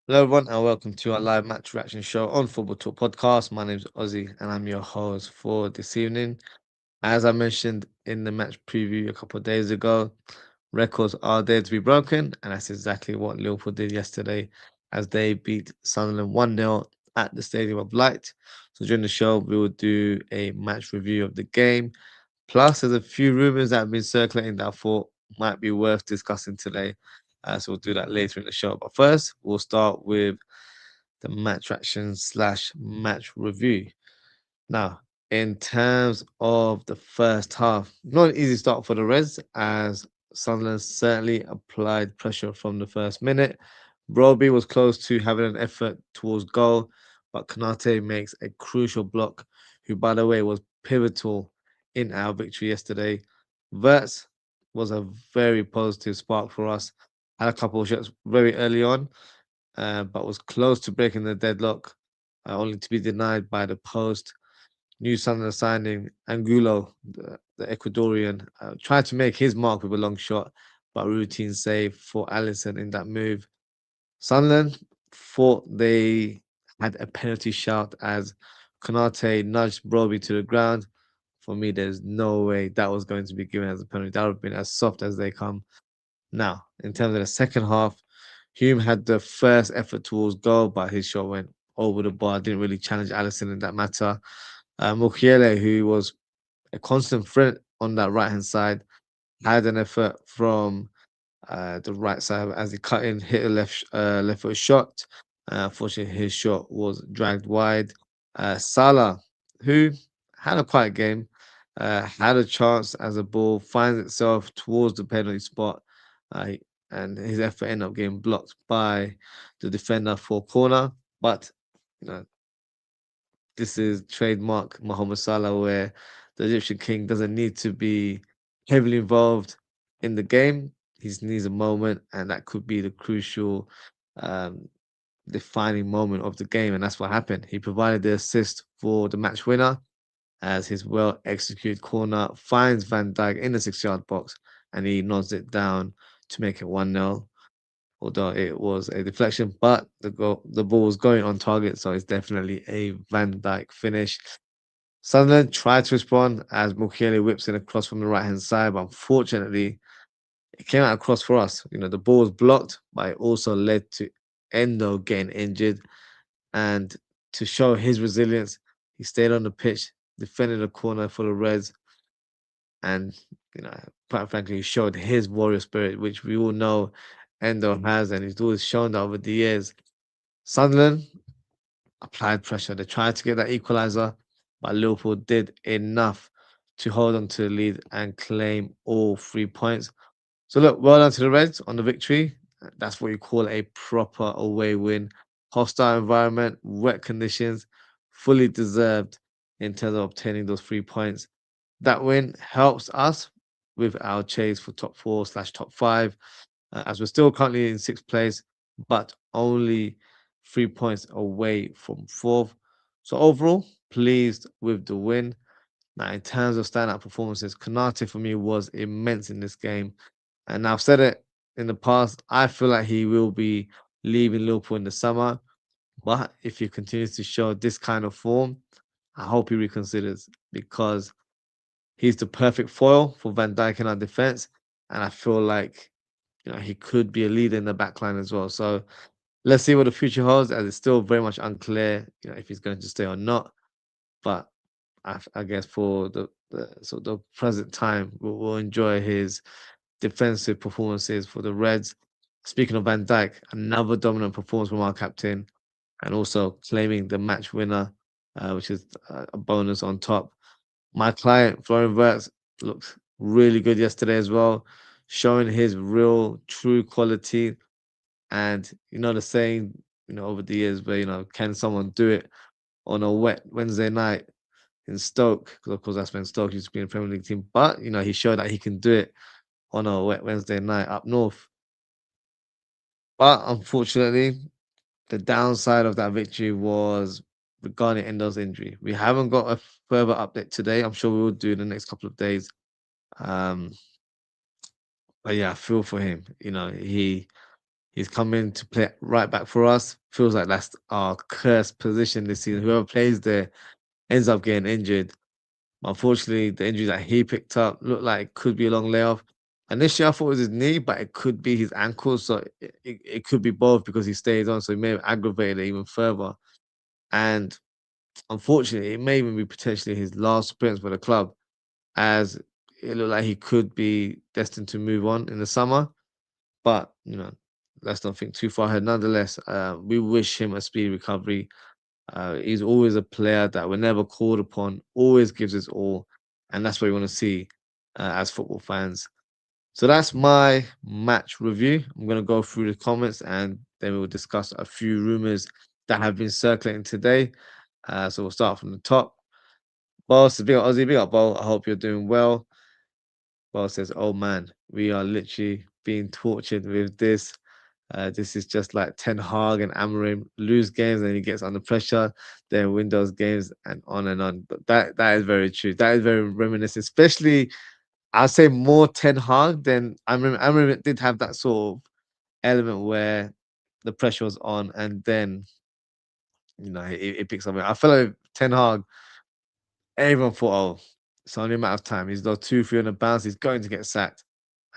Hello, everyone, and welcome to our live match reaction show on Football Talk Podcast. My name's Ozzy, and I'm your host for this evening. As I mentioned in the match preview a couple of days ago, records are there to be broken, and that's exactly what Liverpool did yesterday as they beat Sunderland 1-0 at the Stadium of Light. So during the show, we will do a match review of the game. Plus, there's a few rumors that have been circulating that I thought might be worth discussing today. So we'll do that later in the show. But first, we'll start with the match action slash match review. Now, in terms of the first half, not an easy start for the Reds as Sunderland certainly applied pressure from the first minute. Roby was close to having an effort towards goal, but Kanate makes a crucial block, who, by the way, was pivotal in our victory yesterday. Verts was a very positive spark for us. Had a couple of shots very early on, but was close to breaking the deadlock, only to be denied by the post. New Sunderland signing Angulo, the Ecuadorian, tried to make his mark with a long shot, but routine save for Allison in that move. Sunderland thought they had a penalty shout as Konate nudged Broby to the ground. For me, there's no way that was going to be given as a penalty. That would have been as soft as they come. Now, in terms of the second half, Hume had the first effort towards goal, but his shot went over the bar. Didn't really challenge Allison in that matter. Mukiele, who was a constant threat on that right hand side, had an effort from the right side as he cut in, hit a left foot shot. Unfortunately, his shot was dragged wide. Salah, who had a quiet game, had a chance as the ball finds itself towards the penalty spot, uh, and his effort ended up getting blocked by the defender for corner. But you know, this is trademark Mohamed Salah, where the Egyptian king doesn't need to be heavily involved in the game. He just needs a moment, and that could be the crucial, um, defining moment of the game. And that's what happened. He provided the assist for the match winner as his well executed corner finds Van Dijk in the 6 yard box and he nods it down to make it 1-0. Although it was a deflection, but the ball was going on target, so it's definitely a Van Dijk finish. Sunderland tried to respond as Mukiele whips in across from the right hand side, but unfortunately, it came out across for us. The ball was blocked, but it also led to Endo getting injured. And to show his resilience, he stayed on the pitch, defended the corner for the Reds, and quite frankly, he showed his warrior spirit, which we all know Endo has, and he's always shown that over the years. Sunderland applied pressure. They tried to get that equalizer, but Liverpool did enough to hold on to the lead and claim all 3 points. So look, well done to the Reds on the victory. That's what you call a proper away win. Hostile environment, wet conditions, fully deserved in terms of obtaining those 3 points. That win helps us with our chase for top four slash top five, as we're still currently in sixth place, but only 3 points away from fourth. So overall, pleased with the win. Now, in terms of standout performances, Konate for me was immense in this game. And I've said it in the past, I feel like he will be leaving Liverpool in the summer. But if he continues to show this kind of form, I hope he reconsiders because he's the perfect foil for Van Dijk in our defense. And I feel like he could be a leader in the back line as well. So let's see what the future holds, as it's still very much unclear, if he's going to stay or not. But I guess for the present time, we'll enjoy his defensive performances for the Reds. Speaking of Van Dijk, another dominant performance from our captain, and also claiming the match winner, which is a bonus on top. My client, Florian Wirtz, looked really good yesterday as well, showing his real, true quality. And the saying, over the years, where can someone do it on a wet Wednesday night in Stoke? Because of course that's when Stoke used to be in the Premier League team. But he showed that he can do it on a wet Wednesday night up north. But unfortunately, the downside of that victory was regarding Endo's injury. We haven't got a further update today. I'm sure we will do in the next couple of days. Um, but yeah, I feel for him. He He's come in to play right back for us. Feels like that's our cursed position this season. Whoever plays there ends up getting injured. Unfortunately, the injury that he picked up looked like it could be a long layoff. Initially, I thought it was his knee, but it could be his ankle. So it could be both because he stays on. So he may have aggravated it even further. And unfortunately, it may even be potentially his last appearance for the club, as it looked like he could be destined to move on in the summer. But, let's not think too far ahead. Nonetheless, we wish him a speedy recovery. He's always a player that, whenever called upon, always gives his all. And that's what we want to see as football fans. So that's my match review. I'm going to go through the comments and then we'll discuss a few rumors that have been circulating today. So we'll start from the top. Boss, big up Aussie, big up Bo. I hope you're doing well. Bo says, "Oh man, we are literally being tortured with this. This is just like Ten Hag and Amorim lose games and he gets under pressure, then win those games and on and on." But that is very true. That is very reminiscent, especially I'd say more Ten Hag than Amorim. Amorim did have that sort of element where the pressure was on and then it picks up. I feel like Ten Hag, everyone thought, oh, it's only a matter of time. He's got 2-3 on the bounce. He's going to get sacked,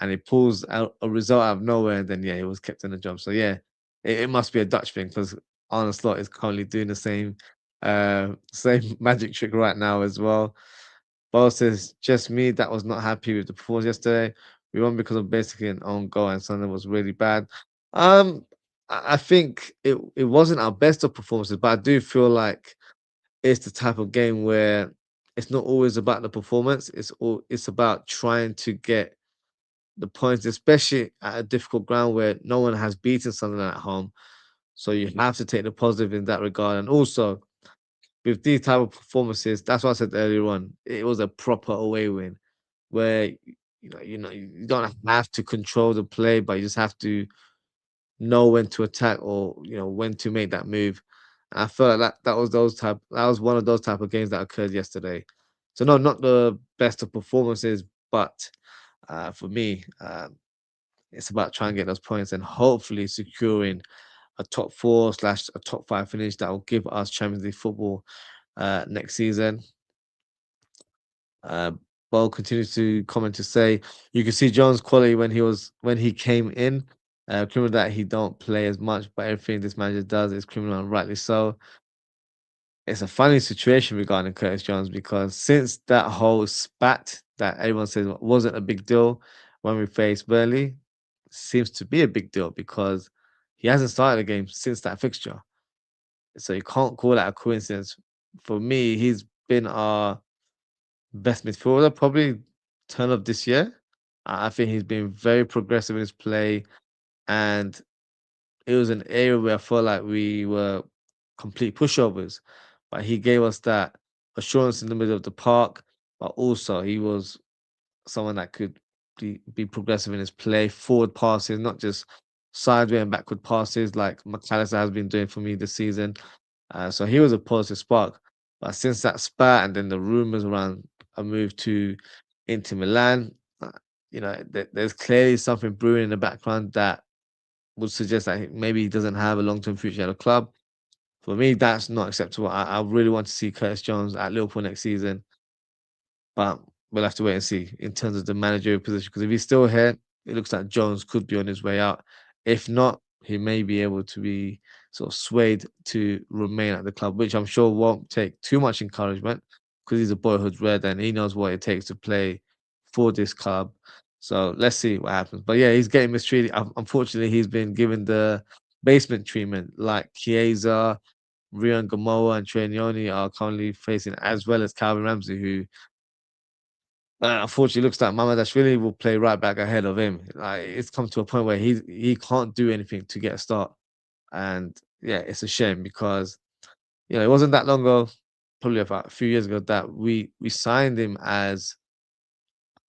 and he pulls out a result out of nowhere. And then he was kept in the job. So yeah, it must be a Dutch thing because Arne Slot is currently doing the same magic trick right now as well. Bo says, "Just me that was not happy with the performance yesterday. We won because of basically an own goal, and Sunderland was really bad." I think it wasn't our best of performances, but I do feel like it's the type of game where it's not always about the performance. It's about trying to get the points, especially at a difficult ground where no one has beaten Sunderland at home. So you have to take the positive in that regard. And also with these type of performances, that's what I said earlier on. It was a proper away win where you don't have to control the play, but you just have to know when to attack or when to make that move. And I felt like that was one of those type of games that occurred yesterday. So no, not the best of performances, but for me, it's about trying to get those points and hopefully securing a top four slash a top five finish that will give us Champions League football next season. Uh, Bo continues to comment to say you can see Jones' quality when he came in. Criminal that he don't play as much, but everything this manager does is criminal and rightly so. It's a funny situation regarding Curtis Jones because since that whole spat that everyone says wasn't a big deal when we faced Burnley, seems to be a big deal because he hasn't started a game since that fixture. So you can't call that a coincidence. For me, he's been our best midfielder, probably turn of this year. I think he's been very progressive in his play, and it was an area where I felt like we were complete pushovers. But he gave us that assurance in the middle of the park, but also he was someone that could be progressive in his play, forward passes, not just sideways and backward passes like McAllister has been doing for me this season. So he was a positive spark. But since that spat and then the rumors around a move to Inter Milan, there's clearly something brewing in the background that would suggest that maybe he doesn't have a long-term future at a club. For me, that's not acceptable. I really want to see Curtis Jones at Liverpool next season. But we'll have to wait and see in terms of the managerial position. Because if he's still here, it looks like Jones could be on his way out. If not, he may be able to be sort of swayed to remain at the club, which I'm sure won't take too much encouragement because he's a boyhood red and he knows what it takes to play for this club. So let's see what happens. But yeah, he's getting mistreated. Unfortunately, he's been given the basement treatment like Chiesa, Rian Gamoa, and Trenioni are currently facing, as well as Calvin Ramsey, who unfortunately, looks like Mamadashvili will play right back ahead of him. Like it's come to a point where he can't do anything to get a start, and yeah, it's a shame because it wasn't that long ago, probably about a few years ago, that we signed him as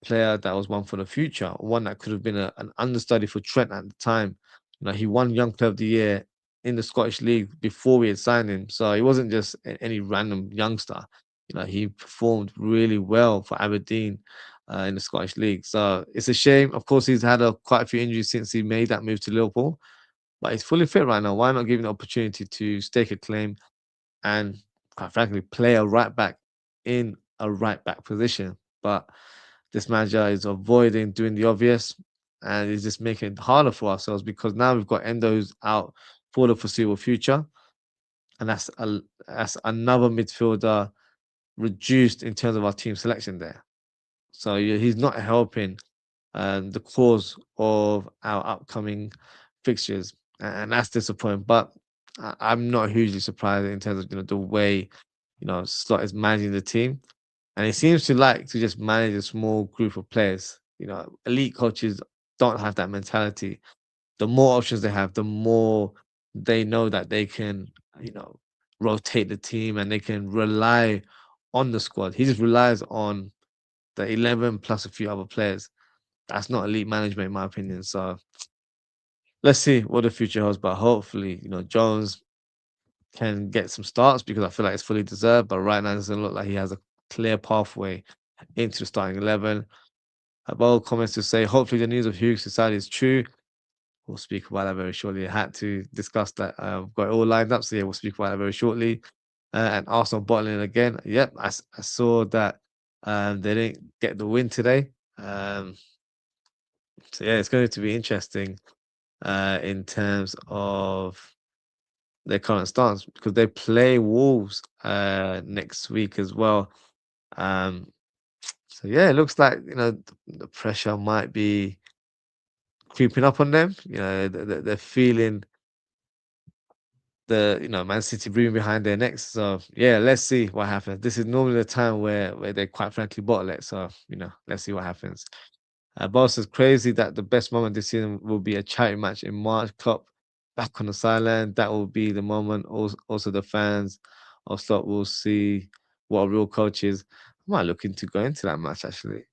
player that was one for the future, one that could have been an understudy for Trent at the time. He won Young Player of the Year in the Scottish League before we had signed him, so he wasn't just any random youngster. He performed really well for Aberdeen in the Scottish League. So it's a shame. Of course, he's had quite a few injuries since he made that move to Liverpool. but he's fully fit right now. Why not give him the opportunity to stake a claim and, quite frankly, play a right back in a right back position? But this manager is avoiding doing the obvious, and he's just making it harder for ourselves because now we've got Endo who's out for the foreseeable future, and that's another midfielder reduced in terms of our team selection there. So yeah, he's not helping the cause of our upcoming fixtures, and that's disappointing. But I'm not hugely surprised in terms of the way Slot is managing the team, and he seems to like to just manage a small group of players. Elite coaches don't have that mentality. The more options they have, the more they know that they can, you know, rotate the team and they can rely on the squad. He just relies on the 11 plus a few other players. That's not elite management, in my opinion. So let's see what the future holds. But hopefully, Jones can get some starts because I feel like it's fully deserved. But right now, it doesn't look like he has a clear pathway into the starting 11. About comments to say, hopefully, the news of Hughes' society is true. We'll speak about that very shortly. I had to discuss that. Got it all lined up. So, yeah, we'll speak about that very shortly. And Arsenal bottling again. Yep, I saw that they didn't get the win today. So, yeah, it's going to be interesting in terms of their current stance because they play Wolves next week as well. Um, so yeah, it looks like the pressure might be creeping up on them. They're feeling the Man City breathing behind their necks. So yeah, let's see what happens. This is normally the time where they quite frankly bottle it. So let's see what happens. Boss is crazy that the best moment this season will be a charity match in March. Klopp back on the sideline. That will be the moment. Also, the fans of Slot will see what a real coach is. I might look into going to that match actually.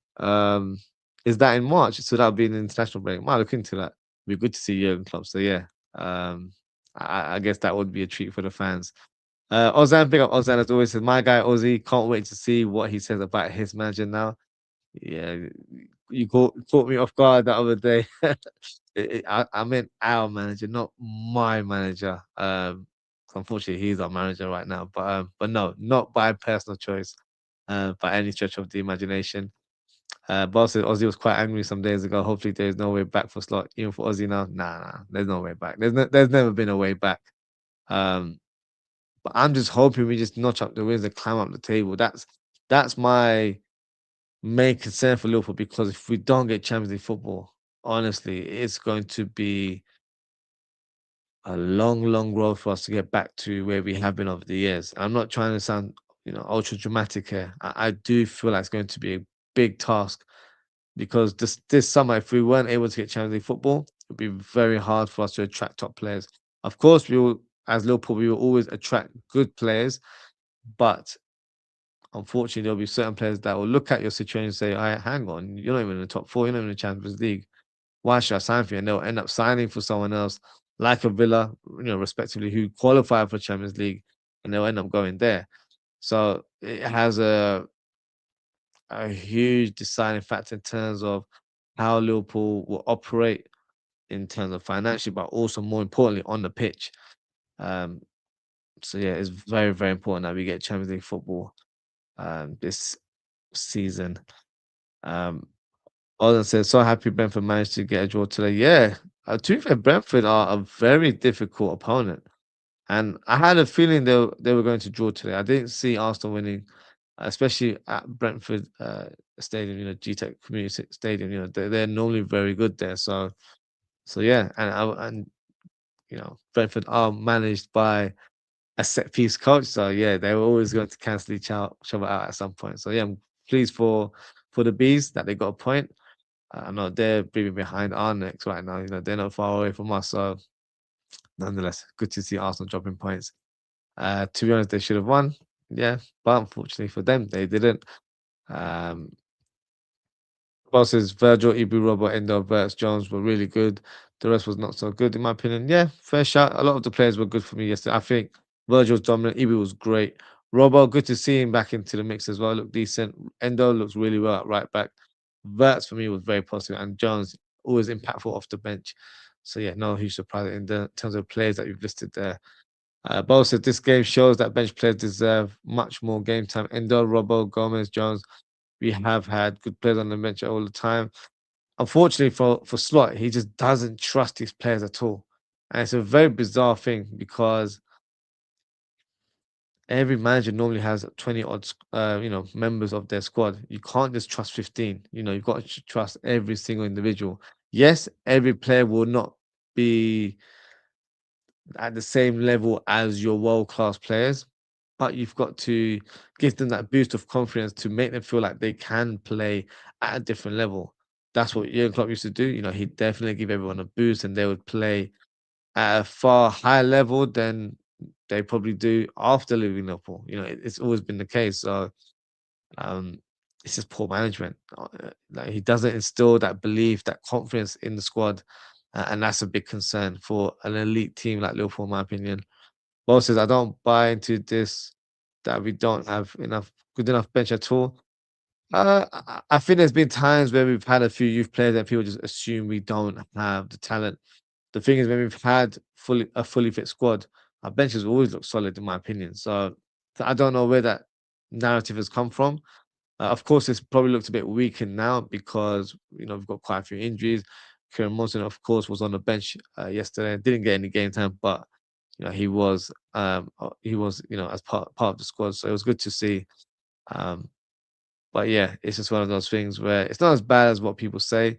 Is that in March? So that'll be an international break. Might look into that. Be good to see Jurgen Klopp. So yeah, I guess that would be a treat for the fans. Ozan, big up Ozan as always. Says my guy Ozzy can't wait to see what he says about his manager now. Yeah, you caught me off guard the other day. I meant our manager, not my manager. Unfortunately, he's our manager right now. But no, not by personal choice, by any stretch of the imagination. Boss said Ozzy was quite angry some days ago. Hopefully, there's no way back for Slot, even for Ozzy now. Nah, there's no way back. There's never been a way back. Um, but I'm just hoping we just notch up the wins and climb up the table. That's my main concern for Liverpool because if we don't get Champions League football, honestly, it's going to be a long, long road for us to get back to where we have been over the years. I'm not trying to sound, ultra dramatic here. I do feel like it's going to be a big task because this summer, if we weren't able to get Champions League football, it would be very hard for us to attract top players. Of course, as Liverpool, we will always attract good players, but unfortunately, there'll be certain players that will look at your situation and say, "All right, hang on, you're not even in the top four, you're not even in the Champions League. Why should I sign for you?" And they'll end up signing for someone else, like a Villa, respectively, who qualified for Champions League, and they'll end up going there. So it has a huge deciding factor in terms of how Liverpool will operate in terms of financially, but also more importantly on the pitch. Um, so yeah, it's very, very important that we get Champions League football this season. Um, Olden says, so happy Brentford managed to get a draw today. Yeah, to be fair, Brentford are a very difficult opponent. And I had a feeling they were going to draw today. I didn't see Arsenal winning, especially at Brentford Stadium, GTEC Community Stadium. They're normally very good there. So yeah, and Brentford are managed by a set piece coach. So yeah, they were always going to cancel each other out at some point. So yeah, I'm pleased for the bees that they got a point. I know they're breathing behind our necks right now. They're not far away from us. So nonetheless, good to see Arsenal dropping points. To be honest, they should have won. Yeah, but unfortunately for them, they didn't. Um, Bosses Virgil, Ibu, Robert, Endo, Burks, Jones were really good. The rest was not so good, in my opinion. Yeah, fair shout. A lot of the players were good for me yesterday. I think Virgil was dominant. Ibu was great. Robo, good to see him back into the mix as well. Looked decent. Endo looks really well at right back. Verts for me was very positive, and Jones always impactful off the bench. So yeah, no huge surprise in the terms of players that you've listed there. But also, this game shows that bench players deserve much more game time. Endo, Robbo, Gomez, Jones. We have had good players on the bench all the time. Unfortunately for Slot, he just doesn't trust his players at all, and it's a very bizarre thing because every manager normally has 20 odd, members of their squad. You can't just trust 15. You've got to trust every single individual. Yes, every player will not be at the same level as your world class players, but you've got to give them that boost of confidence to make them feel like they can play at a different level. That's what Jurgen Klopp used to do. He'd definitely give everyone a boost and they would play at a far higher level than they probably do after leaving Liverpool. It's always been the case. So um, it's just poor management. Like he doesn't instill that belief, that confidence in the squad, and that's a big concern for an elite team like Liverpool, in my opinion. Bo says, I don't buy into this that we don't have enough good enough bench at all. I think there's been times where we've had a few youth players and people just assume we don't have the talent. The thing is, when we've had fully fit squad, our benches always look solid, in my opinion. So I don't know where that narrative has come from. Of course, it's probably looked a bit weakened now because we've got quite a few injuries. Kieran Monson, of course, was on the bench yesterday. Didn't get any game time, but he was as part of the squad. So it was good to see. Um, but yeah, it's just one of those things where it's not as bad as what people say,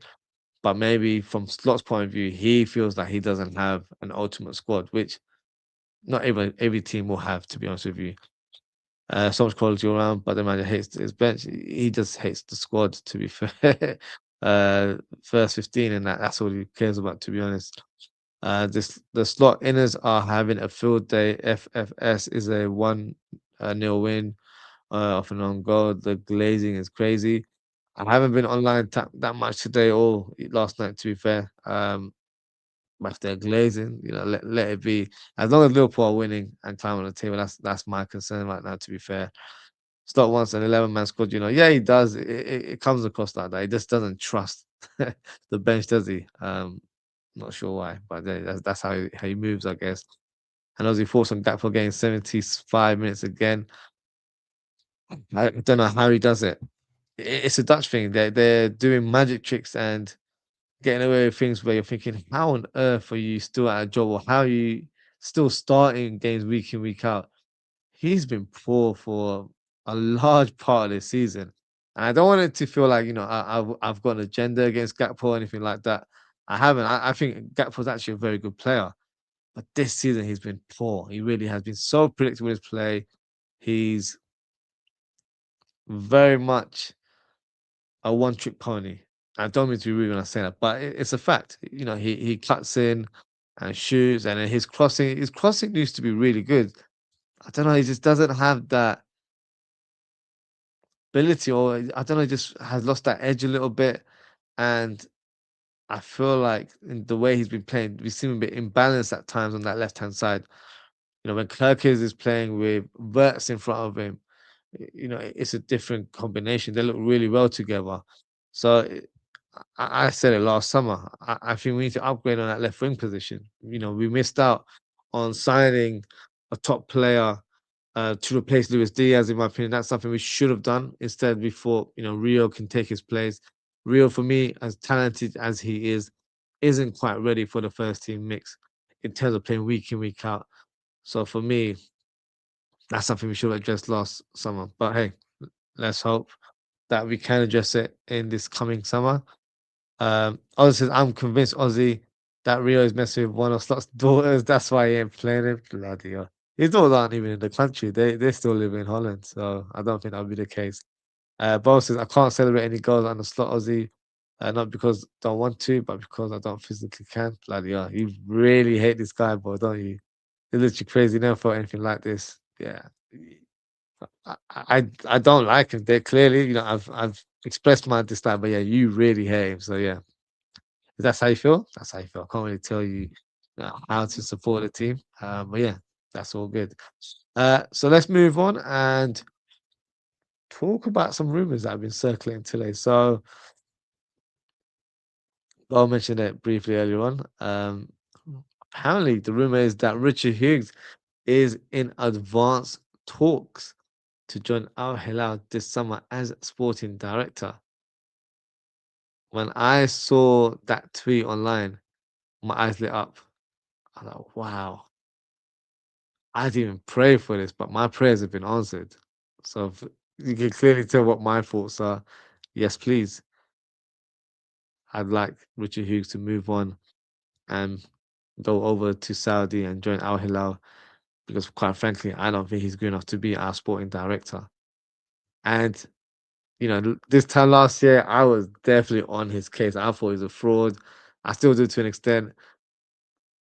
but maybe from Slot's point of view, he feels like he doesn't have an ultimate squad, which not every team will have, to be honest with you. So much quality all around, but the manager hates his bench. He just hates the squad, to be fair. First 15, and that's all he cares about, to be honest. The slot inners are having a field day. FFS is a 1-0 win off an own goal. The glazing is crazy. I haven't been online that much today or last night, to be fair. But if they're glazing, let it be. As long as Liverpool are winning and climbing the table, that's my concern right now, to be fair. Slot wants an 11-man squad, yeah, he does. It comes across like that. He just doesn't trust the bench, does he? Not sure why, but that's how he moves, I guess. And as he forced on Gakpo getting 75 minutes again. I don't know how he does it. It's a Dutch thing. They're doing magic tricks and getting away with things where you're thinking, how on earth are you still at a job, or how are you still starting games week in, week out? He's been poor for a large part of this season. And I don't want it to feel like, I've got an agenda against Gakpo or anything like that. I haven't. I think Gakpo's actually a very good player. But this season he's been poor. He really has been so predictable in his play. He's very much a one-trick pony. I don't mean to be rude when I say that, but it's a fact. He cuts in and shoots, and then his crossing used to be really good. I don't know, he just doesn't have that ability, or I don't know, he just has lost that edge a little bit. And I feel like in the way he's been playing, we seem a bit imbalanced at times on that left hand side. When Kirkes is playing with Verts in front of him, it's a different combination. They look really well together. So I said it last summer. I think we need to upgrade on that left wing position. We missed out on signing a top player to replace Luis Diaz. In my opinion, that's something we should have done. Instead, we thought Rio can take his place. Rio, for me, as talented as he is, isn't quite ready for the first team mix in terms of playing week in, week out. So for me, that's something we should have addressed last summer. But hey, let's hope that we can address it in this coming summer. Ozzy says, I'm convinced, Ozzy, that Rio is messing with one of Slot's daughters. That's why he ain't playing him. Bloody hell. His daughters aren't even in the country. They still live in Holland. So I don't think that would be the case. Bo says, I can't celebrate any goals on the Slot, Ozzy. Not because I don't want to, but because I don't physically can. Bloody hell. You really hate this guy, bro, don't you? He's literally crazy. Never felt anything like this. Yeah. I don't like him. They clearly, I've expressed my dislike, but yeah, you really hate him. So yeah, if that's how you feel, that's how you feel. I can't really tell you, how to support the team. But yeah, that's all good. So let's move on and talk about some rumors that have been circulating today. So I mentioned it briefly earlier on. Apparently, the rumor is that Richard Hughes is in advanced talks to join Al Hilal this summer as sporting director. When I saw that tweet online, my eyes lit up. I was like, wow, I didn't even pray for this, but my prayers have been answered. So you can clearly tell what my thoughts are. Yes, please. I'd like Richard Hughes to move on and go over to Saudi and join Al Hilal because, quite frankly, I don't think he's good enough to be our sporting director. And this time last year, I was definitely on his case. I thought he was a fraud. I still do to an extent.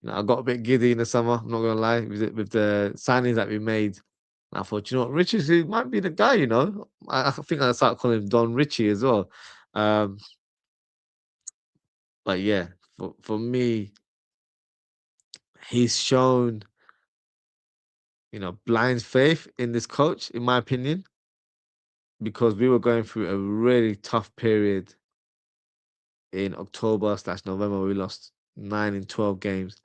I got a bit giddy in the summer. I'm not gonna lie with the signings that we made. And I thought, Richie might be the guy. I think I started calling him Don Richie as well. Um, but yeah, for me, he's shown blind faith in this coach, in my opinion, because we were going through a really tough period in October/November. We lost 9 in 12 games.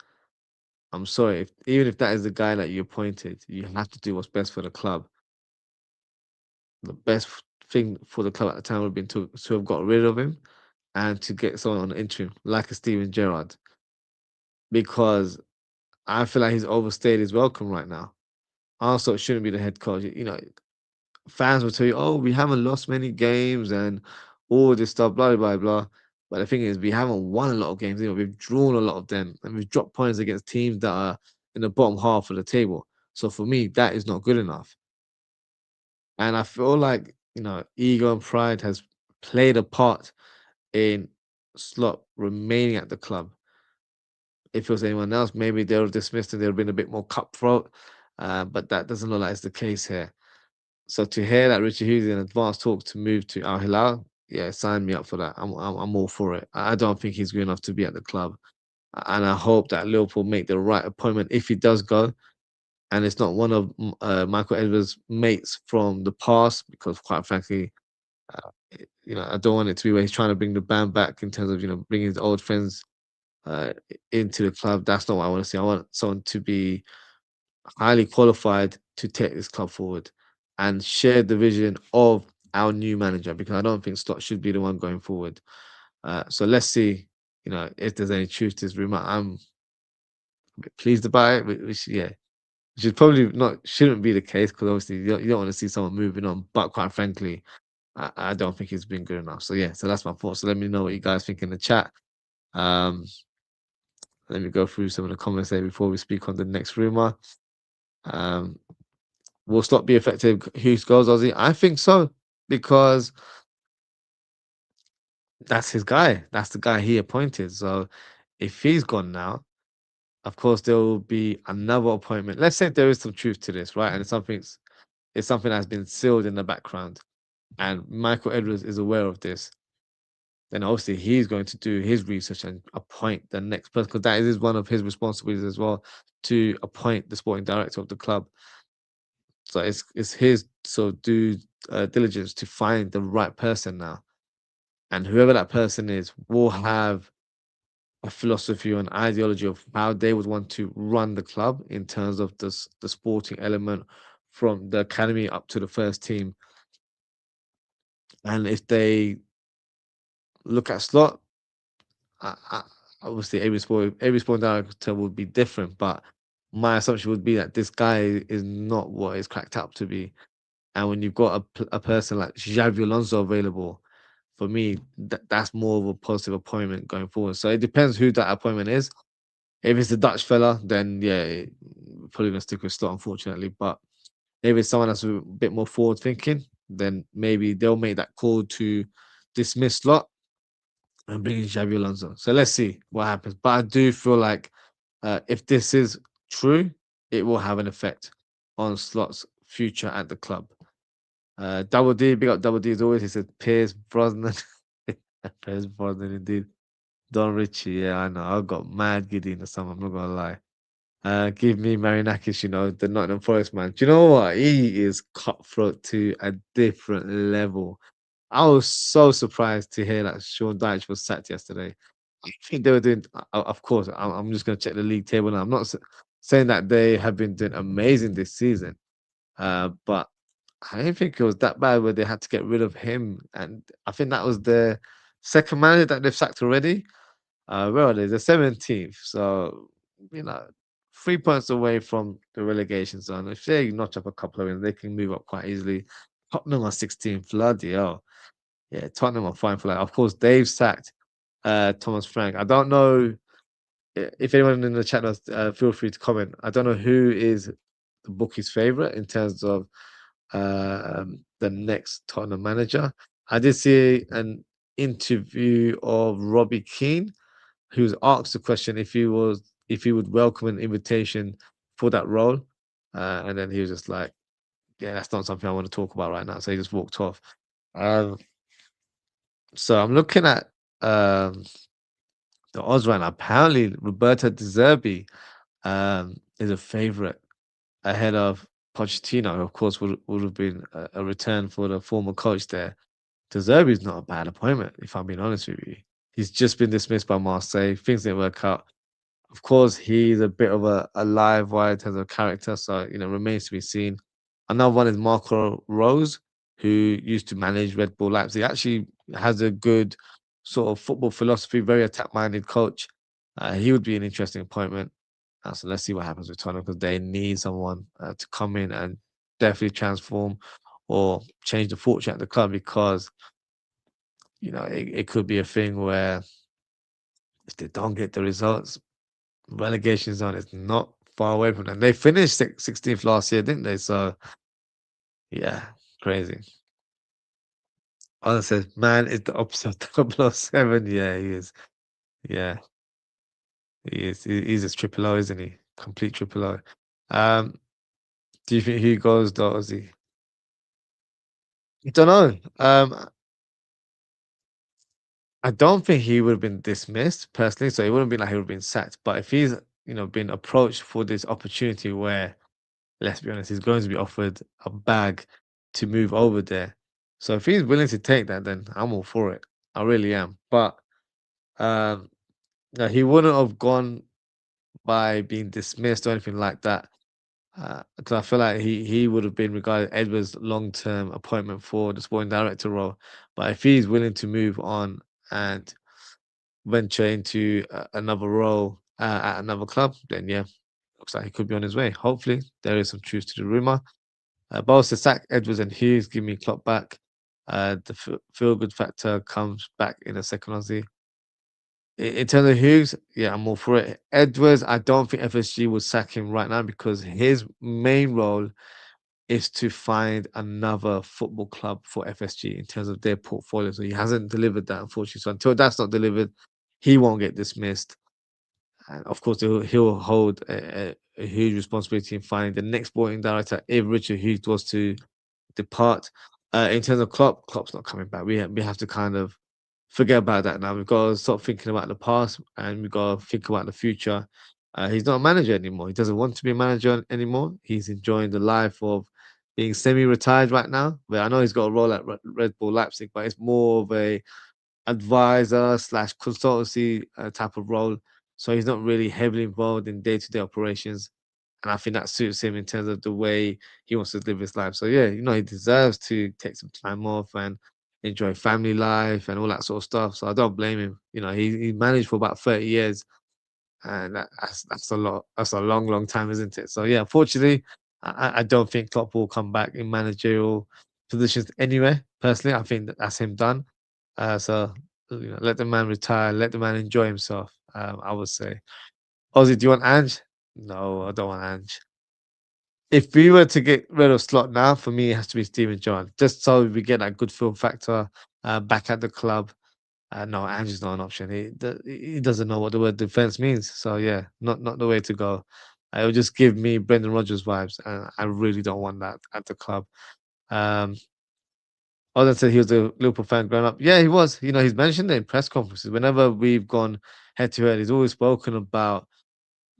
I'm sorry, even if that is the guy that you appointed, you have to do what's best for the club. The best thing for the club at the time would have been to have got rid of him and to get someone on the interim, like a Steven Gerrard, because I feel like he's overstayed his welcome right now. Also, it shouldn't be the head coach. Fans will tell you, "Oh, we haven't lost many games and all this stuff, blah blah blah." But the thing is, we haven't won a lot of games. We've drawn a lot of them, and we've dropped points against teams that are in the bottom half of the table. So for me, that is not good enough. And I feel like ego and pride has played a part in Slot remaining at the club. If it was anyone else, maybe they would have dismissed and they would have been a bit more cutthroat. But that doesn't look like it's the case here. So to hear that Richard Hughes is in advanced talks to move to Al Hilal, yeah, sign me up for that. I'm all for it. I don't think he's good enough to be at the club, and I hope that Liverpool make the right appointment if he does go, and it's not one of Michael Edwards' mates from the past, because quite frankly, I don't want it to be where he's trying to bring the band back in terms of bringing his old friends uh, into the club. That's not what I want to see. I want someone to be highly qualified to take this club forward and share the vision of our new manager, because I don't think Slot should be the one going forward. So let's see, if there's any truth to this rumor. I'm a bit pleased about it, which yeah, should probably not shouldn't be the case, because obviously you don't want to see someone moving on. But quite frankly, I don't think it's been good enough. So yeah, so that's my thoughts. So let me know what you guys think in the chat. Um, Let me go through some of the comments there before we speak on the next rumor. Um, will Slot be effective? Hughes goes, Ozzy. I think so, because that's his guy. That's the guy he appointed. So if he's gone now, of course there will be another appointment. Let's say there is some truth to this, right? And it's something that's been sealed in the background, and Michael Edwards is aware of this. Then obviously he's going to do his research and appoint the next person, because that is one of his responsibilities as well, to appoint the sporting director of the club. So it's his due diligence to find the right person now, and whoever that person is will have a philosophy or an ideology of how they would want to run the club in terms of the sporting element from the academy up to the first team. And if they look at Slot, I, obviously every sport director would be different, but my assumption would be that this guy is not what it's cracked up to be. And when you've got a person like Xavi Alonso available, for me, that's more of a positive appointment going forward. So it depends who that appointment is. If it's the Dutch fella, then yeah, probably gonna stick with Slot, unfortunately. But if it's someone that's a bit more forward thinking, then maybe they'll make that call to dismiss Slot and bring in Xavi Alonso. So let's see what happens. But I do feel like if this is true, it will have an effect on Slot's future at the club. Double D, big up Double D as always. He said Piers Brosnan. Piers Brosnan indeed. Don Richie, yeah, I know. I got mad giddy in the summer, I'm not gonna lie. Give me Marinakis, the Nottingham Forest man. Do you know what? He is cutthroat to a different level. I was so surprised to hear that Sean Dyche was sacked yesterday. I think they were doing. Of course, I'm just going to check the league table now. I'm not saying that they have been doing amazing this season, but I didn't think it was that bad where they had to get rid of him, and I think that was their second manager that they've sacked already. Where are they? The 17th. So, you know, 3 points away from the relegation zone. If they notch up a couple of wins, they can move up quite easily. Tottenham are 16th. Bloody hell. Yeah, Tottenham are fine for that. Of course, they've sacked Thomas Frank. I don't know if anyone in the chat does, feel free to comment. I don't know who is the bookie's favorite in terms of the next Tottenham manager. I did see an interview of Robbie Keane, who was asked the question if he would welcome an invitation for that role, and then he was just like, "Yeah, that's not something I want to talk about right now." So he just walked off. Um, so I'm looking at um, the odds right now. Apparently, Roberto De Zerbi is a favorite ahead of Pochettino. Who of course, would have been a return for the former coach there. De Zerbi is not a bad appointment, if I'm being honest with you. He's just been dismissed by Marseille. Things didn't work out. Of course, he's a bit of a live wire in terms of character, so remains to be seen. Another one is Marco Rose, who used to manage Red Bull Leipzig. Actually, has a good sort of football philosophy, very attack-minded coach. He would be an interesting appointment. So let's see what happens with Tottenham because they need someone to come in and definitely transform or change the fortune at the club because it could be a thing where if they don't get the results, relegation zone is not far away from them. They finished 16th last year, didn't they? So yeah, crazy. Honestly, man is the opposite of 007. Yeah, he is. Yeah, he is. He's a triple O, isn't he? Complete triple O. Um, do you think he goes though, Ozzy? I don't know. I don't think he would have been dismissed personally, so it wouldn't be like he would have been sacked. But if he's, been approached for this opportunity where, let's be honest, he's going to be offered a bag to move over there. So if he's willing to take that, then I'm all for it. I really am. But um, no, he wouldn't have gone by being dismissed or anything like that. Because I feel like he would have been regarded Edwards' long term appointment for the sporting director role. But if he's willing to move on and venture into another role at another club, then yeah, looks like he could be on his way. Hopefully, there is some truth to the rumor. Both to sack Edwards and Hughes, give me Klopp back. The feel good factor comes back in a second. Honestly, in terms of Hughes, yeah, I'm all for it. Edwards, I don't think FSG will sack him right now because his main role is to find another football club for FSG in terms of their portfolio. So he hasn't delivered that, unfortunately. So until that's not delivered, he won't get dismissed. And of course, he'll hold a huge responsibility in finding the next sporting director if Richard Hughes was to depart. In terms of Klopp's not coming back. We have to kind of forget about that now. We've got to stop thinking about the past and we've got to think about the future. He's not a manager anymore. He doesn't want to be a manager anymore. He's enjoying the life of being semi-retired right now. But I know he's got a role at Red Bull Leipzig, but it's more of a advisor slash consultancy type of role. So he's not really heavily involved in day-to-day operations. And I think that suits him in terms of the way he wants to live his life. So yeah, he deserves to take some time off and enjoy family life and all that sort of stuff. So I don't blame him. He managed for about 30 years and that's a lot. That's a long, long time, isn't it? So yeah, unfortunately, I don't think Klopp will come back in managerial positions anyway. Personally, I think that's him done. So let the man retire, let the man enjoy himself. I would say. Ozzy, do you want Ange? No, I don't want Ange. If we were to get rid of Slot now, for me, it has to be Steven John, just so we get that good film factor back at the club. No, Ange is not an option. He doesn't know what the word defense means. So yeah, not the way to go. It will just give me Brendan Rodgers vibes, and I really don't want that at the club. Um, Other said he was a Liverpool fan growing up. Yeah, he was. He's mentioned it in press conferences. Whenever we've gone head to head, he's always spoken about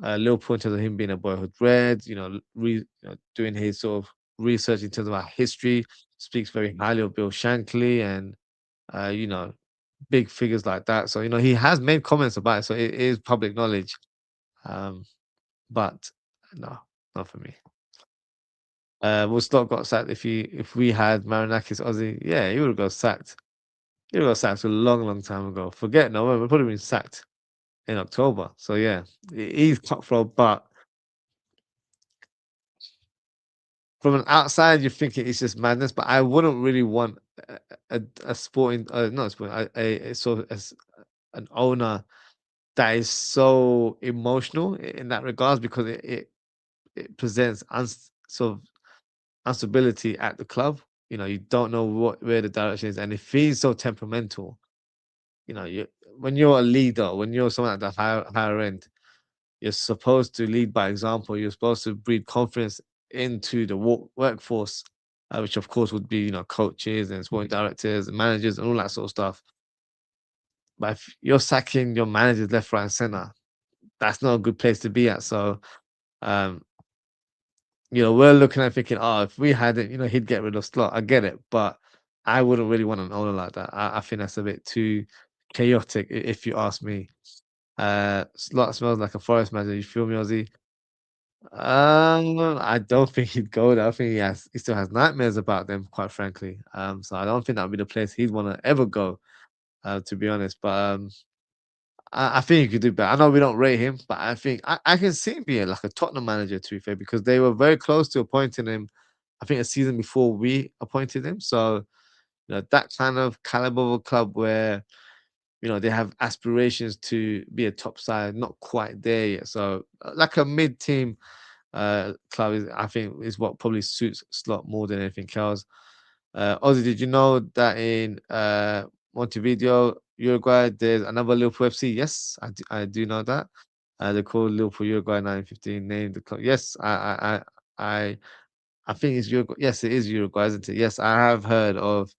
Liverpool in terms of him being a boyhood red. Doing his sort of research in terms of our history. Speaks very highly of Bill Shankly, and uh, you know big figures like that. So he has made comments about it, so it is public knowledge. Um, but no, not for me. Will Slot got sacked if we had Marinakis Aussie? Yeah, he would have got sacked. He would have got sacked a long, long time ago. Forget November, probably been sacked in October. So yeah, he's cutthroat, but from an outside, you're thinking it's just madness. But I wouldn't really want a sporting, not a sporting, a sort of an owner that is so emotional in that regards because it presents sort of instability at the club. You don't know where the direction is, and if he's so temperamental, you when you're a leader, when you're someone at the higher end, you're supposed to lead by example. You're supposed to breed confidence into the workforce, which of course would be coaches and sporting directors and managers and all that sort of stuff. But if you're sacking your managers left, right, and center, that's not a good place to be at. So, um, we're looking at thinking, oh, if we had it, he'd get rid of Slot. I get it, but I wouldn't really want an owner like that. I think that's a bit too chaotic, if you ask me. Slot smells like a forest manager. You feel me, Ozzy? I don't think he'd go there. I think he still has nightmares about them, quite frankly. So I don't think that would be the place he'd want to ever go, to be honest. But I think he could do better. I know we don't rate him, but I think I can see him being like a Tottenham manager, to be fair, because they were very close to appointing him. I think a season before we appointed him. So that kind of caliber of a club where they have aspirations to be a top side, not quite there yet. So like a mid-team club is, I think, is what probably suits Slot more than anything else. Ozzy, did you know that in Montevideo, Uruguay, there's another Liverpool FC? Yes, I do know that. They're called Liverpool Uruguay 915. Named the club. Yes, I I think it's Uruguay. Yes, it is Uruguay, isn't it? Yes, I have heard of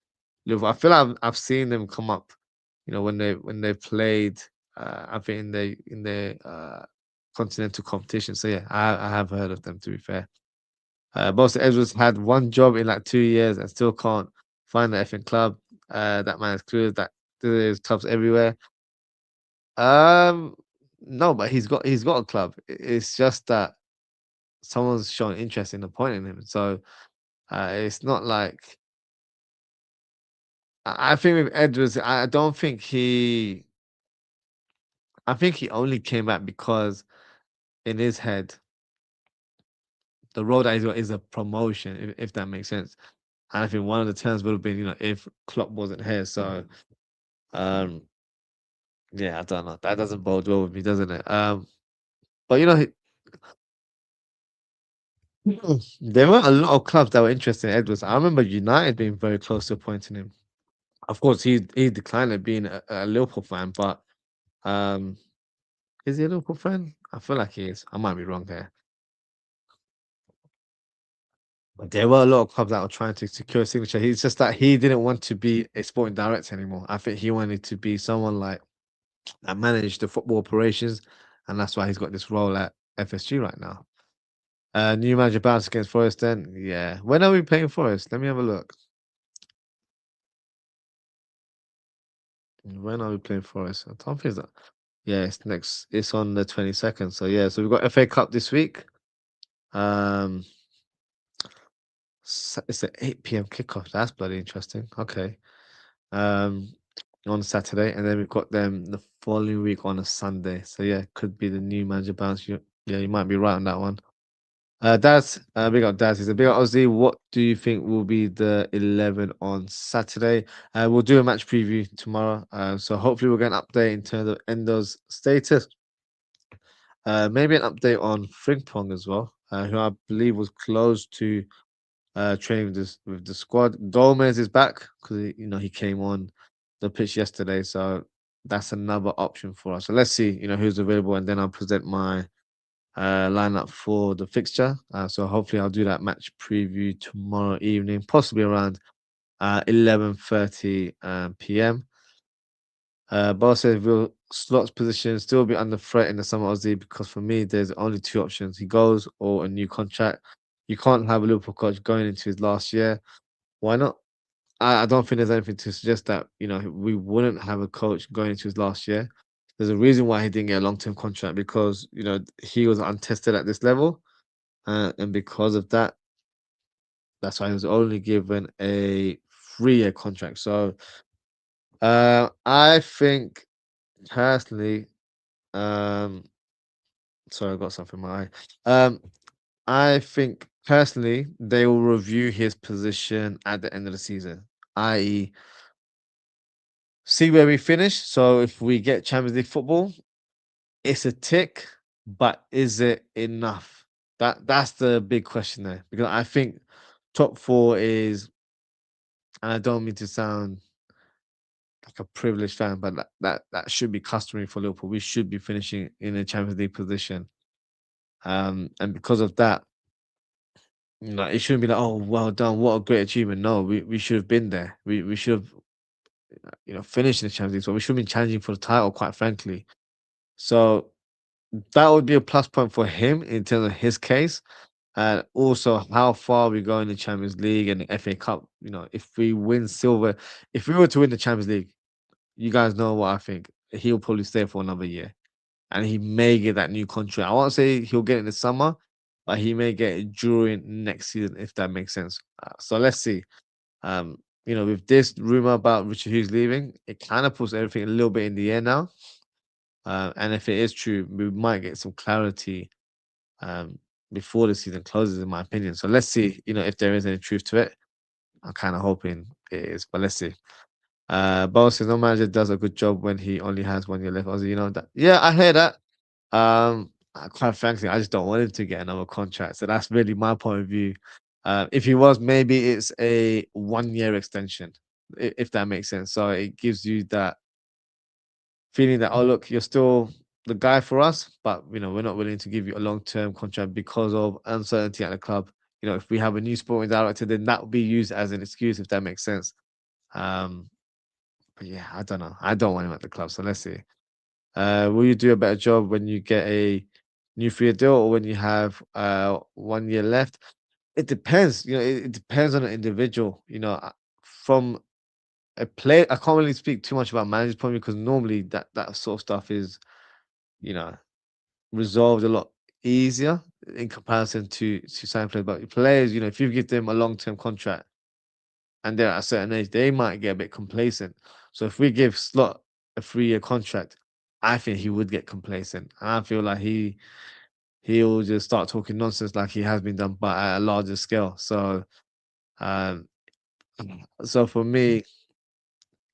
Liverpool. I feel like I've seen them come up. When they played. I think in the continental competition. So yeah, I have heard of them. To be fair. Boss Edwards had one job in like 2 years and still can't find the effing club. That man is clear that there's clubs everywhere. Um, no, but he's got a club. It's just that someone's shown interest in appointing him. So it's not like I think with Edwards, I don't think he. I think he only came back because in his head, the role that he's got is a promotion, if that makes sense. And I think one of the terms would have been, if Klopp wasn't here. So um yeah, I don't know. That doesn't bode well with me, doesn't it? But there were a lot of clubs that were interested in Edwards. I remember United being very close to appointing him. Of course, he declined it being a Liverpool fan, but um, is he a Liverpool fan? I feel like he is. I might be wrong there. But there were a lot of clubs that were trying to secure a signature. He's just that he didn't want to be a sporting director anymore. I think he wanted to be someone like that managed the football operations, and that's why he's got this role at FSG right now. New manager bounce against Forest then? Yeah. When are we playing Forest? Let me have a look. When are we playing Forest? I don't think that. Yeah, it's on the 22nd. So yeah, so we've got FA Cup this week. Um it's an 8 p.m. kickoff. That's bloody interesting. Okay. Um on Saturday, and then we've got them the following week on a Sunday. So yeah, could be the new manager bounce. Yeah, you might be right on that one. Daz, big up Daz. He's a big up Aussie. What do you think will be the 11 on Saturday? We'll do a match preview tomorrow. So hopefully we'll get an update in terms of Endo's status. Maybe an update on Frimpong as well, who I believe was close to training with the squad. Gomez is back because he came on the pitch yesterday, so that's another option for us. So let's see, who's available, and then I'll present my lineup for the fixture. So hopefully I'll do that match preview tomorrow evening, possibly around 11:30 p.m. Boss says will Slot's position still be under threat in the summer Aussie because for me there's only two options: he goes or a new contract. You can't have a Liverpool coach going into his last year. Why not? I don't think there's anything to suggest that, we wouldn't have a coach going into his last year. There's a reason why he didn't get a long-term contract because, he was untested at this level. And because of that, that's why he was only given a 3-year contract. So I think personally, um, sorry, I got something in my eye. I think personally they will review his position at the end of the season, i.e., see where we finish. So if we get Champions League football, it's a tick, but is it enough? That's the big question there. Because I think top four is, and I don't mean to sound like a privileged fan, but that should be customary for Liverpool. We should be finishing in a Champions League position. And because of that, it shouldn't be like, oh, well done, what a great achievement. No, we should have been there. We should have, finished in the Champions League. So we should have been challenging for the title, quite frankly. So that would be a plus point for him in terms of his case. And also how far we go in the Champions League and the FA Cup. If we win silver, if we were to win the Champions League, you guys know what I think. He'll probably stay for another year. And he may get that new contract. I won't say he'll get it in the summer, but he may get it during next season, if that makes sense. So let's see. Um, with this rumor about Richard Hughes leaving, it kind of puts everything a little bit in the air now. And if it is true, we might get some clarity um, before the season closes, in my opinion. So let's see, if there is any truth to it. I'm kind of hoping it is, but let's see. Bo says no manager does a good job when he only has 1 year left. Also, that. Yeah, I hear that. Quite frankly, I just don't want him to get another contract. So that's really my point of view. If he was, maybe it's a 1 year extension, if that makes sense. So it gives you that feeling that, oh, look, you're still the guy for us, but we're not willing to give you a long-term contract because of uncertainty at the club. If we have a new sporting director, then that will be used as an excuse, if that makes sense. Um, but yeah, I don't know. I don't want him at the club, so let's see. Will you do a better job when you get a new 3-year deal or when you have 1 year left? It depends. It depends on the individual. From a player, I can't really speak too much about manager's point because normally that sort of stuff is, you know, resolved a lot easier in comparison to sign players. But players, if you give them a long-term contract and they're at a certain age, they might get a bit complacent. So if we give Slot a 3-year contract, I think he would get complacent. And I feel like he'll just start talking nonsense like he has been done, but at a larger scale. So um so for me,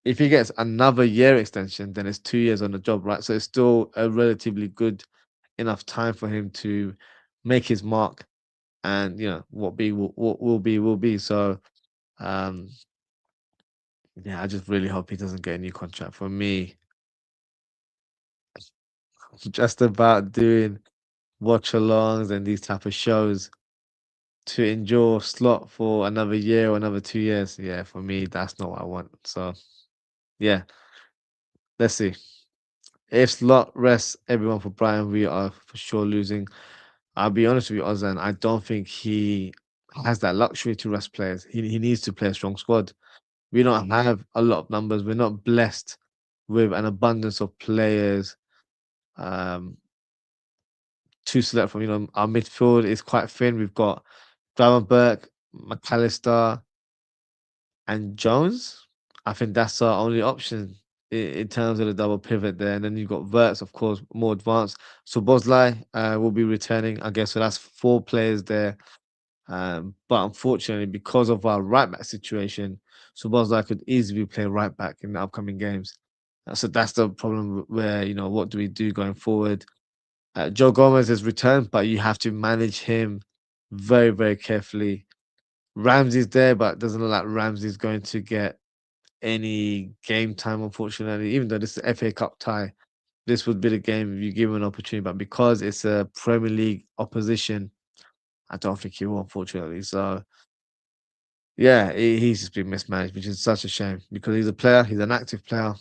if he gets another year extension, then it's 2 years on the job, right? So it's still a relatively good enough time for him to make his mark, and what will be will be. So um yeah, I just really hope he doesn't get a new contract. For me, just about doing watch alongs and these type of shows to endure Slot for another year or another 2 years. Yeah, for me, that's not what I want. So yeah, let's see. If Slot rests everyone for Brian, we are for sure losing. I'll be honest with you, Ozan. I don't think he has that luxury to rest players. He needs to play a strong squad. We don't have a lot of numbers. We're not blessed with an abundance of players um, to select from. Our midfield is quite thin. We've got Gravenberch, McAllister, and Jones. I think that's our only option in terms of the double pivot there. And then you've got Verts, of course, more advanced. So Bosley will be returning, I guess. So that's 4 players there. But unfortunately, because of our right back situation, Bosley could easily play right back in the upcoming games. So that's the problem where, what do we do going forward? Joe Gomez has returned, but you have to manage him very, very carefully. Ramsey's there, but doesn't look like Ramsey's going to get any game time, unfortunately. Even though this is a FA Cup tie, this would be the game if you give him an opportunity. But because it's a Premier League opposition, I don't think he will, unfortunately. So yeah, he's just been mismanaged, which is such a shame because he's a player, he's an active player.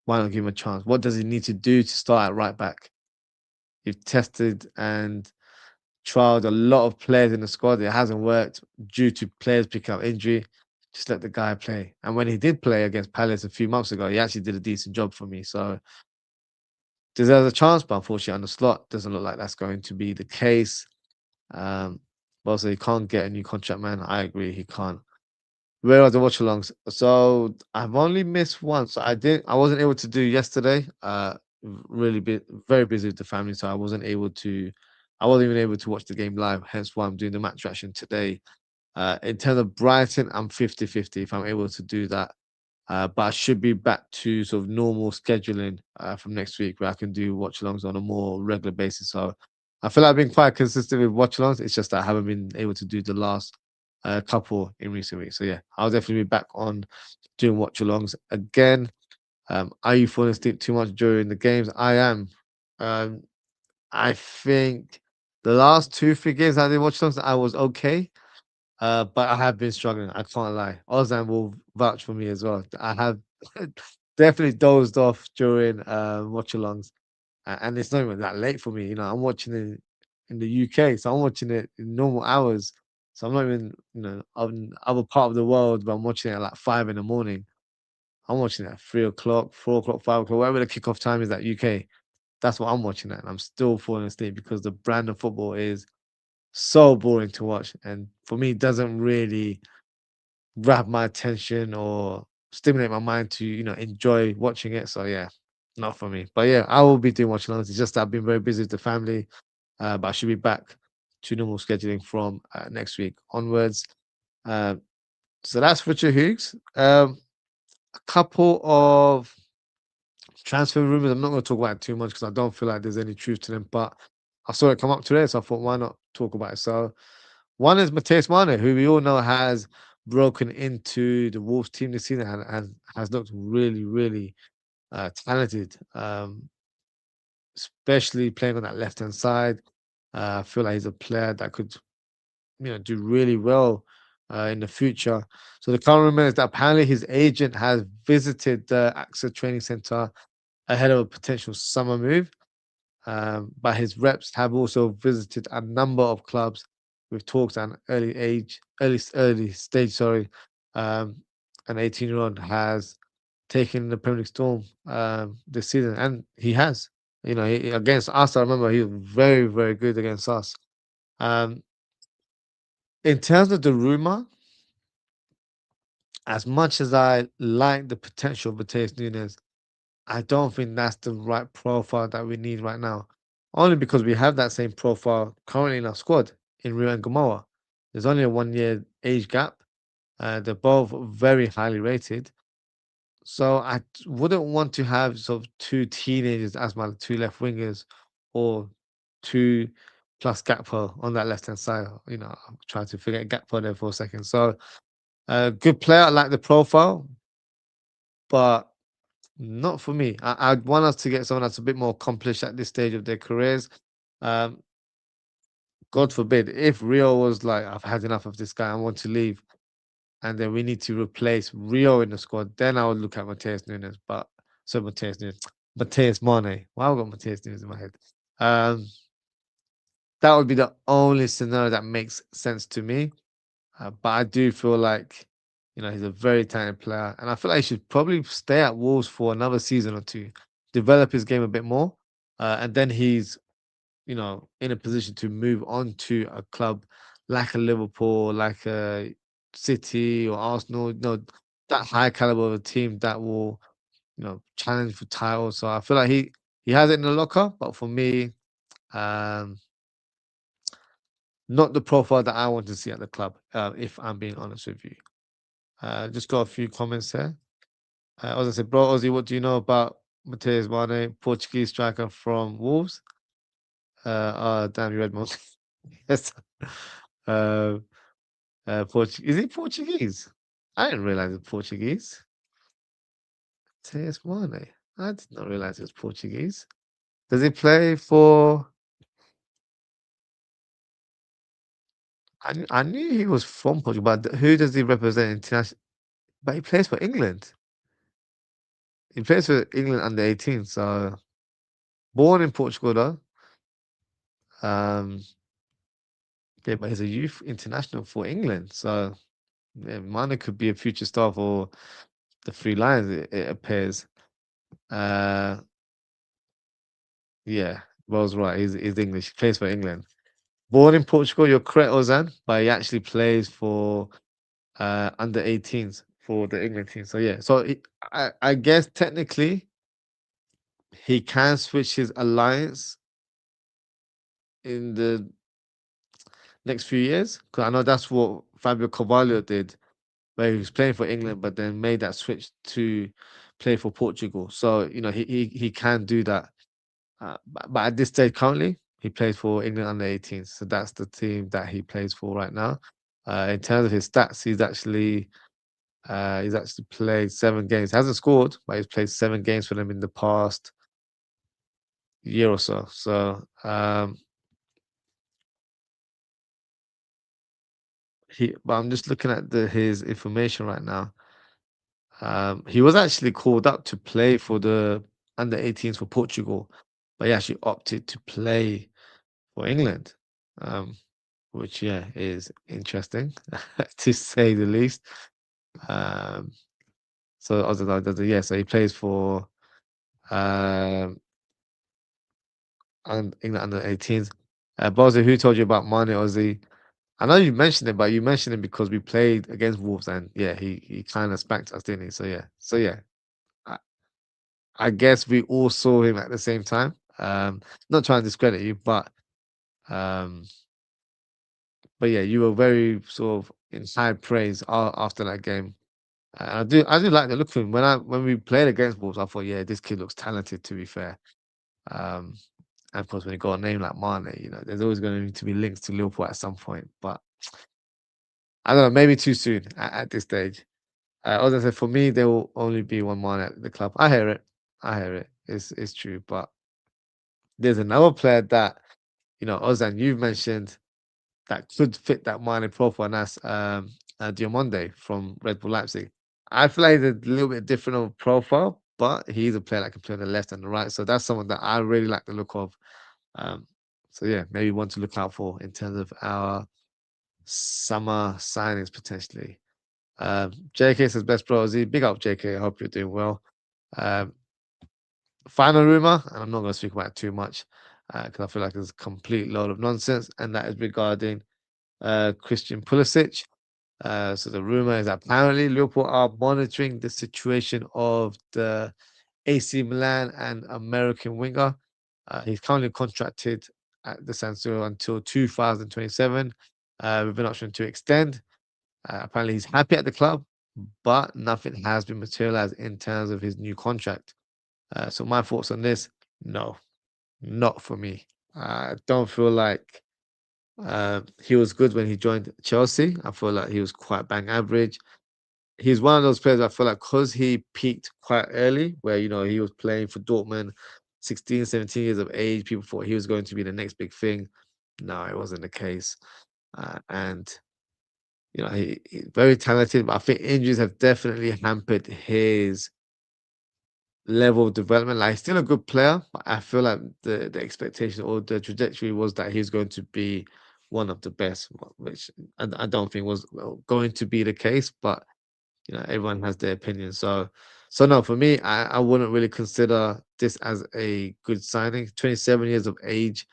Why not give him a chance? What does he need to do to start at right back? You've tested and trialed a lot of players in the squad. It hasn't worked due to players picking up injury. just let the guy play. And when he did play against Palace a few months ago, he actually did a decent job for me. So deserves a chance, but unfortunately on the slot, doesn't look like that's going to be the case. Um, but also he can't get a new contract, man. I agree, he can't. Where are the watch alongs? So I've only missed one. So I wasn't able to do yesterday. Really very busy with the family, so I wasn't even able to watch the game live, hence why I'm doing the match reaction today. In terms of Brighton, I'm 50-50 if I'm able to do that. But I should be back to sort of normal scheduling from next week where I can do watch alongs on a more regular basis. So I feel like I've been quite consistent with watch alongs. It's just that I haven't been able to do the last couple in recent weeks. So yeah, I'll definitely be back on doing watch alongs again. Are you falling asleep too much during the games? I am. Um, I think the last two, three games I did watch alongs, I was okay. But I have been struggling. I can't lie. Ozan will vouch for me as well. I have definitely dozed off during watch-alongs, and it's not even that late for me. You know, I'm watching it in the UK, so I'm watching it in normal hours. So I'm not even, on other part of the world, but I'm watching it at like 5 in the morning. I'm watching it at 3 o'clock, 4 o'clock, 5 o'clock, whatever the kickoff time is at UK. That's what I'm watching at, and I'm still falling asleep because the brand of football is so boring to watch, and for me, it doesn't really grab my attention or stimulate my mind to enjoy watching it. So yeah, not for me. But yeah, I will be doing watch alongs. It's just that I've been very busy with the family, but I should be back to normal scheduling from next week onwards. Um, so that's Richard Hughes. A couple of transfer rumors. I'm not going to talk about it too much because I don't feel like there's any truth to them. But I saw it come up today, so I thought, why not talk about it? So one is Mateus Mane, who we all know has broken into the Wolves team this season and has looked really, really talented, especially playing on that left hand side. I feel like he's a player that could, do really well in the future. So the current rumor is that apparently his agent has visited the AXA training center ahead of a potential summer move. But his reps have also visited a number of clubs with talks at an early stage. Sorry, an 18-year-old has taken the Premier League storm this season, and he has. Against us, I remember he was very, very good against us. Um, in terms of the rumor, as much as I like the potential of Mateus Nunes, I don't think that's the right profile that we need right now. Only because we have that same profile currently in our squad in Rio and Gamoa. There's only a 1 year age gap. They're both very highly rated. So wouldn't want to have sort of two teenagers as my two left wingers or two plus Gakpo on that left hand side. I'm trying to forget Gakpo there for a second. So good player. I like the profile, but not for me. I'd want us to get someone that's a bit more accomplished at this stage of their careers. Um, God forbid, if Rio was like, I've had enough of this guy, I want to leave, and then we need to replace Rio in the squad, then I would look at Mateus Nunes. But so Mateus Nunes, Mateus Mane. Why have I got Mateus Nunes in my head? Um, that would be the only scenario that makes sense to me. But I do feel like, he's a very talented player, and I feel like he should probably stay at Wolves for another season or two, develop his game a bit more, and then he's, in a position to move on to a club like a Liverpool, like a City or Arsenal, that high caliber of a team that will, challenge for titles. So I feel like he has it in the locker, but for me, um, not the profile that I want to see at the club. If I'm being honest with you. Just got a few comments here. As I said, bro, Ozzy, what do you know about Mateus Mane, Portuguese striker from Wolves? Damn, you read most. Yes. Uh, Is he Portuguese? I didn't realize it's Portuguese. Mateus Mane. I did not realize it's Portuguese. Does he play for? I knew he was from Portugal, but who does he represent international? But he plays for England. He plays for England under 18. So born in Portugal though. Um, yeah, but he's a youth international for England. So Yeah, Mane could be a future star for the Three Lions, it appears. Uh, yeah, Bell's right. He's English. He plays for England. Born in Portugal, you're correct, Ozan, but he actually plays for under 18s for the England team. So yeah, so I guess technically he can switch his alliance in the next few years because I know that's what Fabio Carvalho did, where he was playing for England, but then made that switch to play for Portugal. So he can do that. But at this stage, currently, he plays for England under 18s. So that's the team that he plays for right now. In terms of his stats, he's actually played 7 games. Hasn't scored, but he's played 7 games for them in the past year or so. So but I'm just looking at his information right now. He was actually called up to play for the under 18s for Portugal, but he actually opted to play for England, which yeah is interesting to say the least. Um, so other than yeah, so he plays for um England under 18s. Bozzy, who told you about Mane Ozzy? I know you mentioned it, but you mentioned it because we played against Wolves, and yeah, he kind of spanked us, didn't he? So yeah, I, I guess we all saw him at the same time. Not trying to discredit you, um, but yeah, you were very sort of in high praise after that game. I do like the look of him. When we played against Wolves, I thought, yeah, this kid looks talented. To be fair, um, and of course, when you got a name like Mane, there's always going to need to be links to Liverpool at some point. But I don't know, maybe too soon at this stage. As I said, for me, there will only be one Mane at the club. I hear it. I hear it. It's true, but there's another player that Ozan, you've mentioned that could fit that Mane profile, and that's Diomande from Red Bull Leipzig. I feel like he's a little bit different of profile, but he's a player that can play on the left and the right. So that's someone that I really like the look of. Um, so yeah, maybe one to look out for in terms of our summer signings potentially. JK says best bro Z. Big up JK. I hope you're doing well. Um, Final rumor, and I'm not going to speak about it too much because I feel like it's a complete load of nonsense, and that is regarding Christian Pulisic. So the rumor is that apparently Liverpool are monitoring the situation of the AC Milan and American winger. He's currently contracted at the San Siro until 2027 with an option to extend. Apparently, he's happy at the club, but nothing has been materialized in terms of his new contract. So my thoughts on this: no, not for me. I don't feel like he was good when he joined Chelsea. I feel like he was quite bang average. He's one of those players I feel like because he peaked quite early, where he was playing for Dortmund, 16, 17 years of age. People thought he was going to be the next big thing. No, it wasn't the case. And he's very talented, but I think injuries have definitely hampered his level of development. Like, he's still a good player, but I feel like the expectation or the trajectory was that he's going to be one of the best, which I don't think was going to be the case. But everyone has their opinion. So no, for me, I wouldn't really consider this as a good signing. 27 years of age,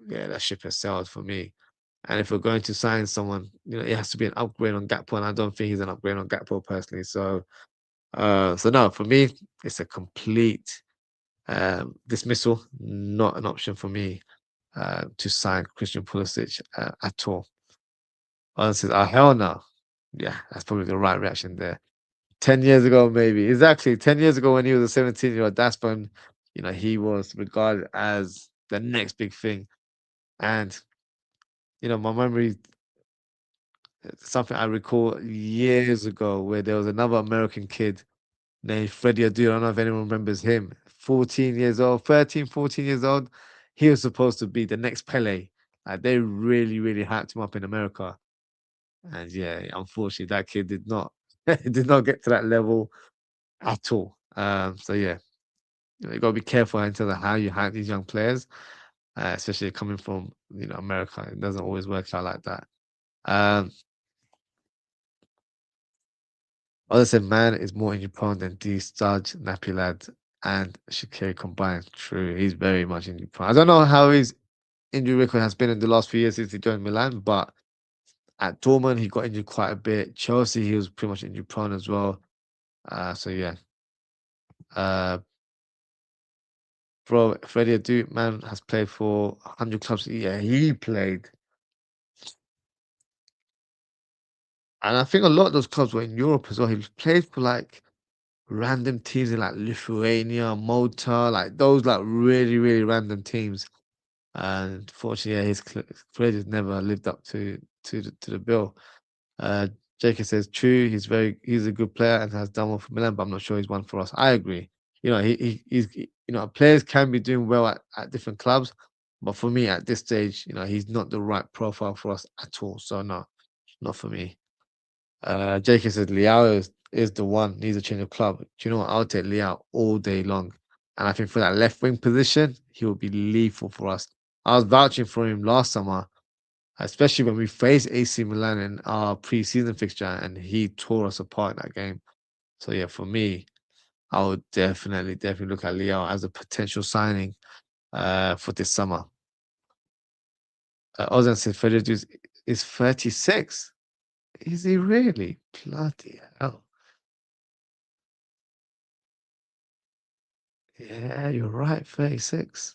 yeah, that ship has sailed for me. And if we're going to sign someone, it has to be an upgrade on Gakpo, and I don't think he's an upgrade on Gakpo personally. So no, for me, it's a complete dismissal, not an option for me to sign Christian Pulisic at all. Honestly, hell no. Yeah, that's probably the right reaction there. 10 years ago, maybe. Exactly. 10 years ago when he was a 17-year-old, that's when, he was regarded as the next big thing. And, my memory, something I recall years ago where there was another American kid named Freddie Adu. I don't know if anyone remembers him. 14 years old, 13, 14 years old. He was supposed to be the next Pele. Like, they really, really hyped him up in America. And yeah, unfortunately, that kid did not did not get to that level at all. So yeah, you got to be careful in terms of how you hype these young players, especially coming from America. It doesn't always work out like that. Um, Others said man is more injury prone than D Studge, Nappy Lad, and Shaqiri combined. True, he's very much injury prone. I don't know how his injury record has been in the last few years since he joined Milan, but at Dortmund he got injured quite a bit. Chelsea he was pretty much injury prone as well. So yeah, uh, bro, Freddie Adu man has played for 100 clubs. Yeah, he played, and I think a lot of those clubs were in Europe as well. He played for like random teams in like Lithuania, Malta, like those like really really random teams. And fortunately, yeah, his career just never lived up to the bill. Uh, Jacob says true. He's a good player and has done well for Milan, but I'm not sure he's one for us. I agree. You know, players can be doing well at different clubs, but for me at this stage, he's not the right profile for us at all. So no, not for me. Jacob says Liao is the one, needs a change of club. Do you know what? I'll take Liao all day long. And I think for that left wing position, he will be lethal for us. I was vouching for him last summer, especially when we faced AC Milan in our pre-season fixture, and he tore us apart in that game. So yeah, for me, I would definitely look at Liao as a potential signing for this summer. Ozan said Federico is 36. Is he really? Bloody hell. Yeah, you're right, 36.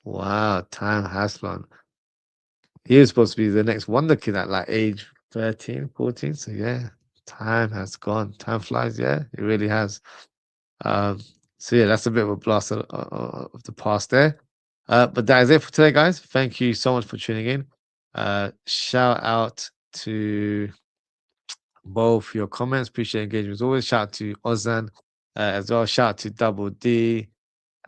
Wow, time has flown. He was supposed to be the next wonder kid at like age 13, 14. So yeah, time has gone. Time flies, yeah, it really has. Um, so yeah, that's a bit of a blast of the past there. But that is it for today, guys. Thank you so much for tuning in. Shout out to both your comments. Appreciate engagement as always. Shout out to Ozan as well. Shout out to Double D.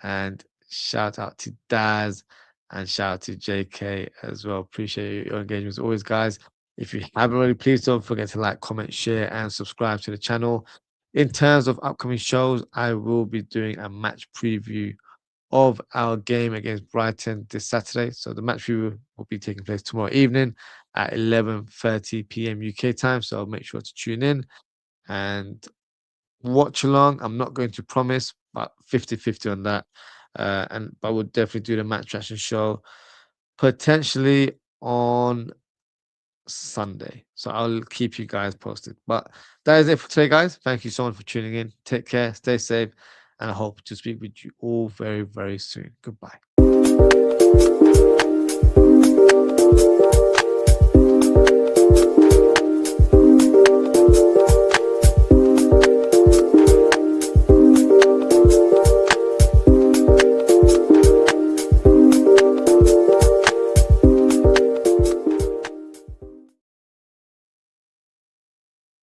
And shout out to Daz and shout out to JK as well. Appreciate your engagement as always, guys. If you haven't already, please don't forget to like, comment, share, and subscribe to the channel. In terms of upcoming shows, I will be doing a match preview of our game against Brighton this Saturday. So the match preview will be taking place tomorrow evening at 11:30 p.m. UK time. So make sure to tune in and watch along. I'm not going to promise, but 50-50 on that. But we'll definitely do the match reaction show potentially on Sunday. So I'll keep you guys posted. But that is it for today, guys. Thank you so much for tuning in. Take care, stay safe, and I hope to speak with you all very, very soon. Goodbye.